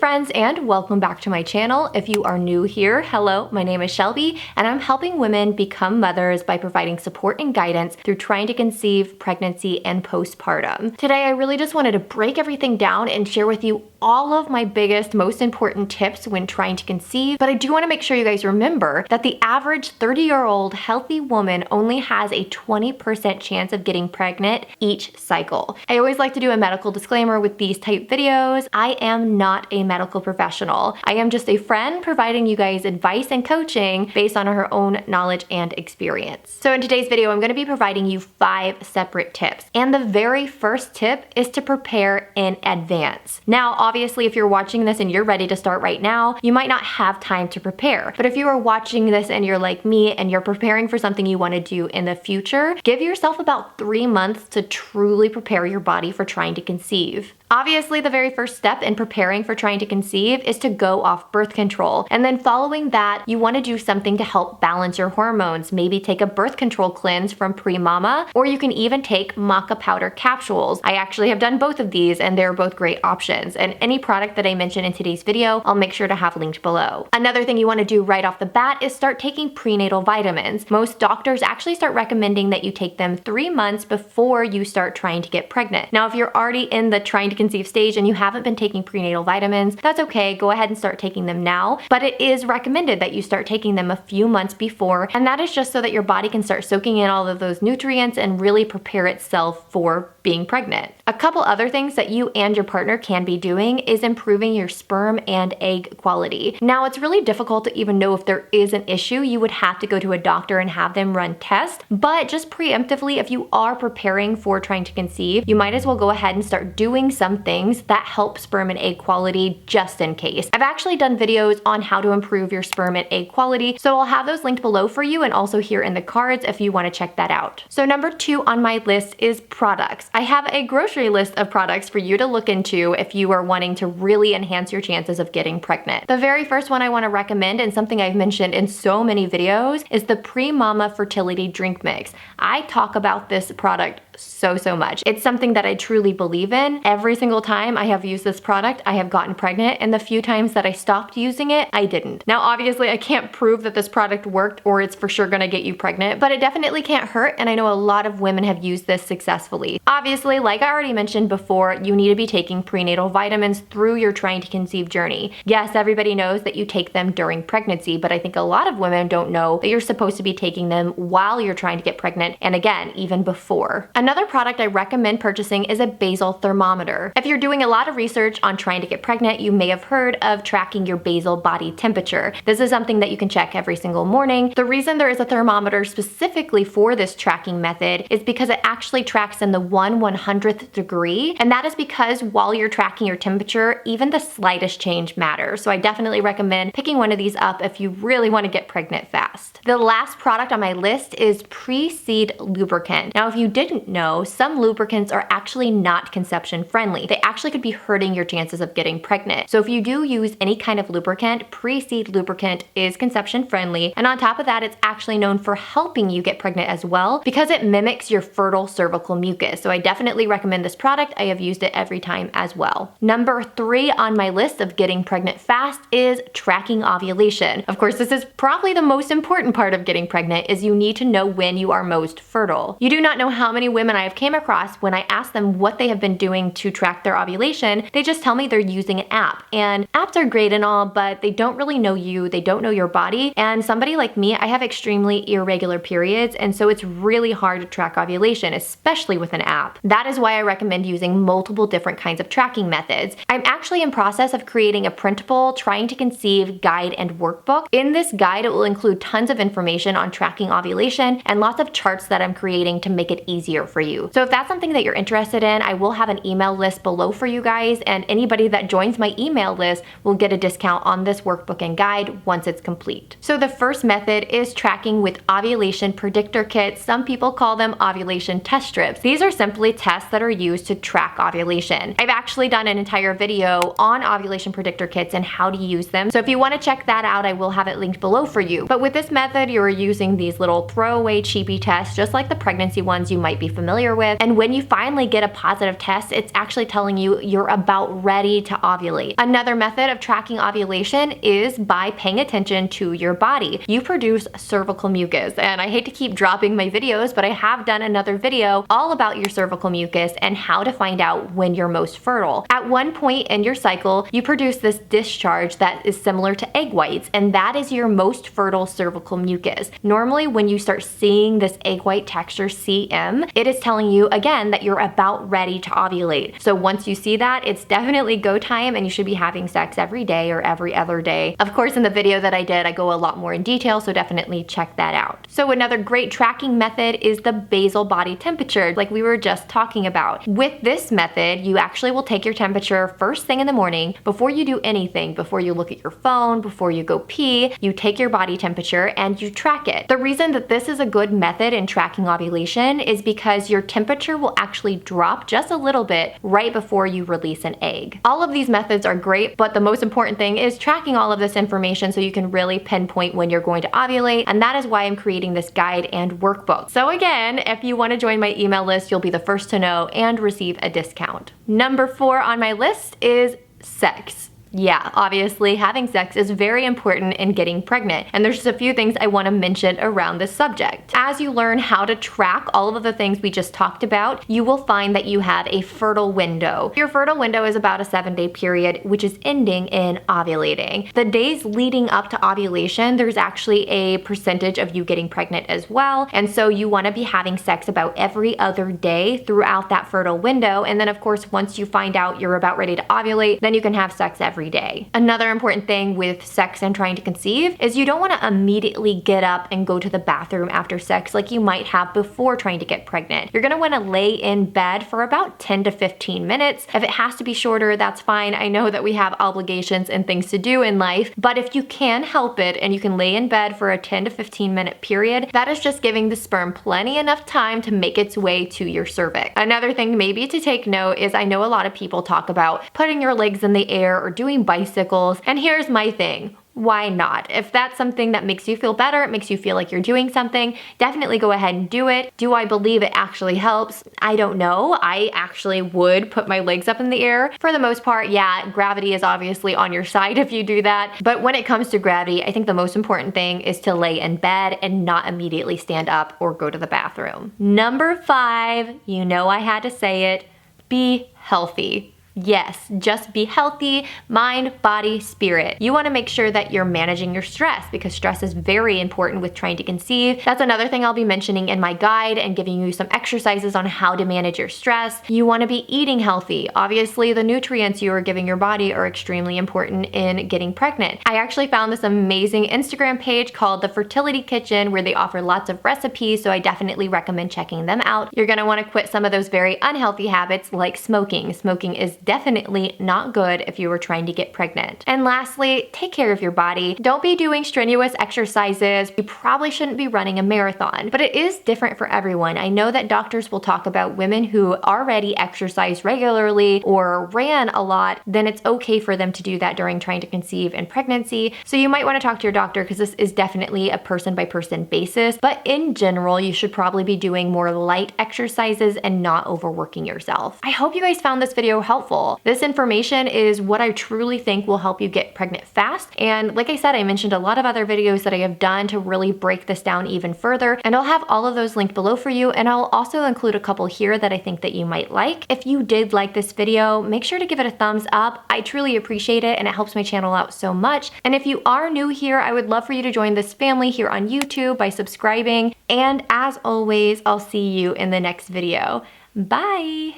friends, and welcome back to my channel. If you are new here, hello, my name is Shelby, and I'm helping women become mothers by providing support and guidance through trying to conceive, pregnancy, and postpartum. Today, I really just wanted to break everything down and share with you all of my biggest, most important tips when trying to conceive, but I do want to make sure you guys remember that the average 30-year-old healthy woman only has a 20% chance of getting pregnant each cycle. I always like to do a medical disclaimer with these type videos. I am not a medical professional. I am just a friend providing you guys advice and coaching based on her own knowledge and experience. So in today's video, I'm going to be providing you 5 separate tips. And the very first tip is to prepare in advance. Now, obviously, if you're watching this and you're ready to start right now, you might not have time to prepare. But if you are watching this and you're like me and you're preparing for something you want to do in the future, give yourself about 3 months to truly prepare your body for trying to conceive. Obviously, the very first step in preparing for trying to conceive is to go off birth control. And then following that, you want to do something to help balance your hormones. Maybe take a birth control cleanse from Pre-Mama, or you can even take maca powder capsules. I actually have done both of these and they're both great options. And any product that I mention in today's video, I'll make sure to have linked below. Another thing you want to do right off the bat is start taking prenatal vitamins. Most doctors actually start recommending that you take them 3 months before you start trying to get pregnant. Now, if you're already in the trying to conceive stage and you haven't been taking prenatal vitamins, that's okay. Go ahead and start taking them now. But it is recommended that you start taking them a few months before, and that is just so that your body can start soaking in all of those nutrients and really prepare itself for being pregnant. A couple other things that you and your partner can be doing is improving your sperm and egg quality. Now, it's really difficult to even know if there is an issue. You would have to go to a doctor and have them run tests, but just preemptively, if you are preparing for trying to conceive, you might as well go ahead and start doing some things that help sperm and egg quality just in case. I've actually done videos on how to improve your sperm and egg quality, so I'll have those linked below for you and also here in the cards if you want to check that out. So number 2 on my list is products. I have a grocery list of products for you to look into if you are wanting to really enhance your chances of getting pregnant. The very first one I want to recommend, and something I've mentioned in so many videos, is the Pre-Mama Fertility Drink Mix. I talk about this product so much. It's something that I truly believe in. Every single time I have used this product, I have gotten pregnant, and the few times that I stopped using it, I didn't. Now, obviously, I can't prove that this product worked or it's for sure gonna get you pregnant, but it definitely can't hurt, and I know a lot of women have used this successfully. Obviously, like I already mentioned before, you need to be taking prenatal vitamins through your trying to conceive journey. Yes, everybody knows that you take them during pregnancy, but I think a lot of women don't know that you're supposed to be taking them while you're trying to get pregnant, and again, even before. Another product I recommend purchasing is a basal thermometer. If you're doing a lot of research on trying to get pregnant, you may have heard of tracking your basal body temperature. This is something that you can check every single morning. The reason there is a thermometer specifically for this tracking method is because it actually tracks in the 1/100th degree, and that is because while you're tracking your temperature, even the slightest change matters. So I definitely recommend picking one of these up if you really want to get pregnant fast. The last product on my list is pre-seed lubricant. Now, if you didn't know, some lubricants are actually not conception friendly. They actually could be hurting your chances of getting pregnant. So if you do use any kind of lubricant, pre-seed lubricant is conception friendly. And on top of that, it's actually known for helping you get pregnant as well because it mimics your fertile cervical mucus. So I definitely recommend this product. I have used it every time as well. Number 3 on my list of getting pregnant fast is tracking ovulation. Of course, this is probably the most important part of getting pregnant, is you need to know when you are most fertile. You do not know how many women I have came across when I ask them what they have been doing to track their ovulation. They just tell me they're using an app, and apps are great and all, but they don't really know you, they don't know your body, and somebody like me, I have extremely irregular periods, and so it's really hard to track ovulation, especially with an app. That is why I recommend using multiple different kinds of tracking methods. I'm actually in process of creating a printable trying to conceive guide and workbook. In this guide, it will include tons of information on tracking ovulation and lots of charts that I'm creating to make it easier for you. So if that's something that you're interested in, I will have an email list below for you guys, and anybody that joins my email list will get a discount on this workbook and guide once it's complete. So the first method is tracking with ovulation predictor kits. Some people call them ovulation test strips. These are simply monthly tests that are used to track ovulation. I've actually done an entire video on ovulation predictor kits and how to use them. So if you want to check that out, I will have it linked below for you. But with this method, you're using these little throwaway cheapy tests, just like the pregnancy ones you might be familiar with. And when you finally get a positive test, it's actually telling you you're about ready to ovulate. Another method of tracking ovulation is by paying attention to your body. You produce cervical mucus, and I hate to keep dropping my videos, but I have done another video all about your cervical mucus and how to find out when you're most fertile. At one point in your cycle, you produce this discharge that is similar to egg whites, and that is your most fertile cervical mucus. Normally, when you start seeing this egg white texture CM, it is telling you again that you're about ready to ovulate. So once you see that, it's definitely go time, and you should be having sex every day or every other day. Of course, in the video that I did, I go a lot more in detail, so definitely check that out. So another great tracking method is the basal body temperature, like we were just talking about. With this method, you actually will take your temperature first thing in the morning before you do anything, before you look at your phone, before you go pee, you take your body temperature and you track it. The reason that this is a good method in tracking ovulation is because your temperature will actually drop just a little bit right before you release an egg. All of these methods are great, but the most important thing is tracking all of this information so you can really pinpoint when you're going to ovulate, and that is why I'm creating this guide and workbook. So again, if you want to join my email list, you'll be the first to know and receive a discount. Number 4 on my list is sex. Yeah, obviously having sex is very important in getting pregnant, and there's just a few things I want to mention around this subject. As you learn how to track all of the things we just talked about, you will find that you have a fertile window. Your fertile window is about a 7-day period, which is ending in ovulating. The days leading up to ovulation, there's actually a percentage of you getting pregnant as well, and so you want to be having sex about every other day throughout that fertile window, and then of course once you find out you're about ready to ovulate, then you can have sex every day. Another important thing with sex and trying to conceive is you don't want to immediately get up and go to the bathroom after sex like you might have before trying to get pregnant. You're going to want to lay in bed for about 10 to 15 minutes. If it has to be shorter, that's fine. I know that we have obligations and things to do in life, but if you can help it and you can lay in bed for a 10 to 15 minute period, that is just giving the sperm plenty enough time to make its way to your cervix. Another thing maybe to take note is I know a lot of people talk about putting your legs in the air or doing bicycles, and here's my thing. Why not? If that's something that makes you feel better, it makes you feel like you're doing something, definitely go ahead and do it. Do I believe it actually helps? I don't know. I actually would put my legs up in the air. For the most part, yeah, gravity is obviously on your side if you do that. But when it comes to gravity, I think the most important thing is to lay in bed and not immediately stand up or go to the bathroom. Number 5, you know I had to say it, be healthy. Yes, just be healthy, mind, body, spirit. You want to make sure that you're managing your stress because stress is very important with trying to conceive. That's another thing I'll be mentioning in my guide and giving you some exercises on how to manage your stress. You want to be eating healthy. Obviously, the nutrients you are giving your body are extremely important in getting pregnant. I actually found this amazing Instagram page called The Fertility Kitchen where they offer lots of recipes, so I definitely recommend checking them out. You're going to want to quit some of those very unhealthy habits like smoking. Smoking is definitely not good if you were trying to get pregnant. And lastly, take care of your body. Don't be doing strenuous exercises. You probably shouldn't be running a marathon, but it is different for everyone. I know that doctors will talk about women who already exercise regularly or ran a lot, then it's okay for them to do that during trying to conceive and pregnancy. So you might want to talk to your doctor because this is definitely a person by person basis, but in general, you should probably be doing more light exercises and not overworking yourself. I hope you guys found this video helpful. This information is what I truly think will help you get pregnant fast. And like I said, I mentioned a lot of other videos that I have done to really break this down even further. And I'll have all of those linked below for you. And I'll also include a couple here that I think that you might like. If you did like this video, make sure to give it a thumbs up. I truly appreciate it and it helps my channel out so much. And if you are new here, I would love for you to join this family here on YouTube by subscribing. And as always, I'll see you in the next video. Bye!